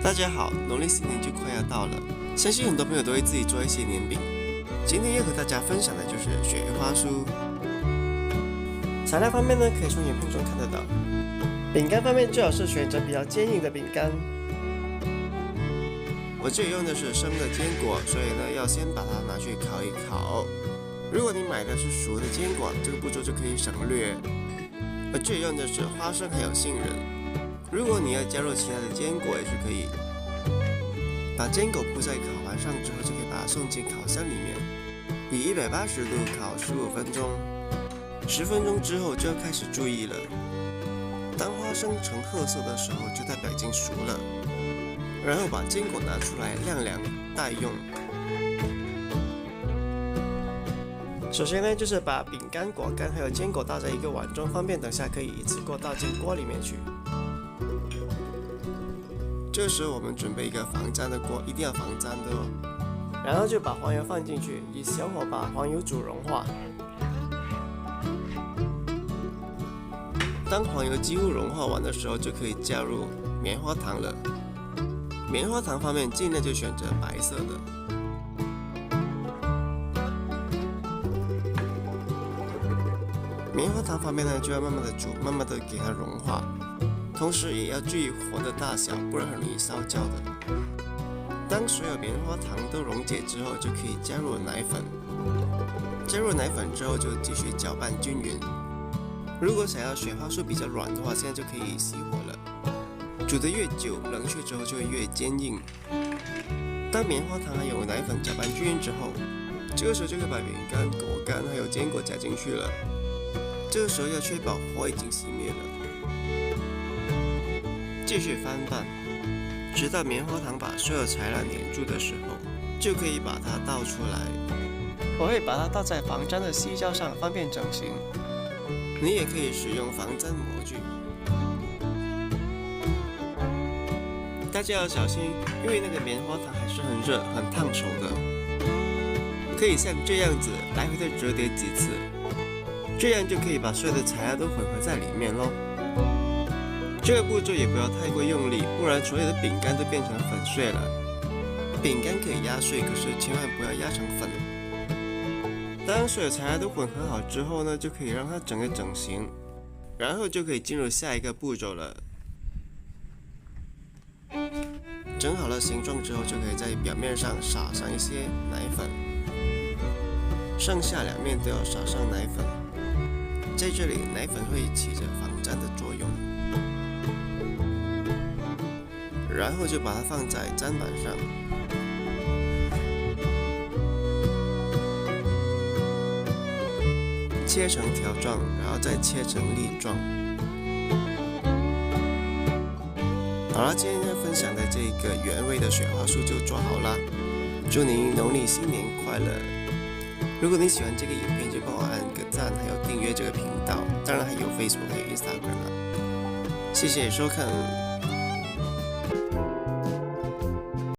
大家好，农历新年就快要到了，相信很多朋友都会自己做一些年饼。今天要和大家分享的就是雪花酥。材料方面呢，可以从影片中看得到。饼干方面最好是选择比较坚硬的饼干。我这里用的是生的坚果，所以呢要先把它拿去烤一烤。如果你买的是熟的坚果，这个步骤就可以省略。我这里用的是花生还有杏仁。如果你要加入其他的坚果也是可以。把坚果铺在烤盘上之后，就可以把它送进烤箱里面，以180度烤15分钟。10分钟之后就要开始注意了。当花生呈褐色的时候，就代表已经熟了。然后把坚果拿出来晾凉待用。首先呢，就是把饼干、果干还有坚果倒在一个碗中，方便等下可以一次过倒进锅里面去。这时候我们准备一个防粘的锅，一定要防粘的哦。然后就把黄油放进去，以小火把黄油煮融化。当黄油几乎融化完的时候，就可以加入棉花糖了。棉花糖方面，尽量就选择白色的。棉花糖方面呢，就要慢慢的煮，慢慢的给它融化。同时也要注意火的大小，不然很容易烧焦的。当所有棉花糖都溶解之后，就可以加入奶粉。加入奶粉之后，就继续搅拌均匀。如果想要雪花酥比较软的话，现在就可以熄火了。煮得越久，冷却之后就会越坚硬。当棉花糖还有奶粉搅拌均匀之后，这个时候就可以把饼干、果干还有坚果加进去了。这个时候要确保火已经熄灭了。继续翻拌，直到棉花糖把所有材料粘住的时候，就可以把它倒出来。我会把它倒在防粘的锡胶上，方便整形。你也可以使用防粘模具。大家要小心，因为那个棉花糖还是很热、很烫手的。可以像这样子来回的折叠几次，这样就可以把所有的材料都混合在里面咯。这个步骤也不要太过用力，不然所有的饼干都变成粉碎了。饼干可以压碎，可是千万不要压成粉。当所有材料都混合好之后呢，就可以让它整个整形，然后就可以进入下一个步骤了。整好了形状之后，就可以在表面上撒上一些奶粉，上下两面都要撒上奶粉。在这里，奶粉会起着防粘的作用。然后就把它放在砧板上，切成条状，然后再切成粒状。好了，今天要分享的这个原味的雪花酥就做好了。祝您农历新年快乐！如果你喜欢这个影片，就帮我按个赞，还有订阅这个频道，当然还有 Facebook 还有 Instagram 啊。谢谢收看。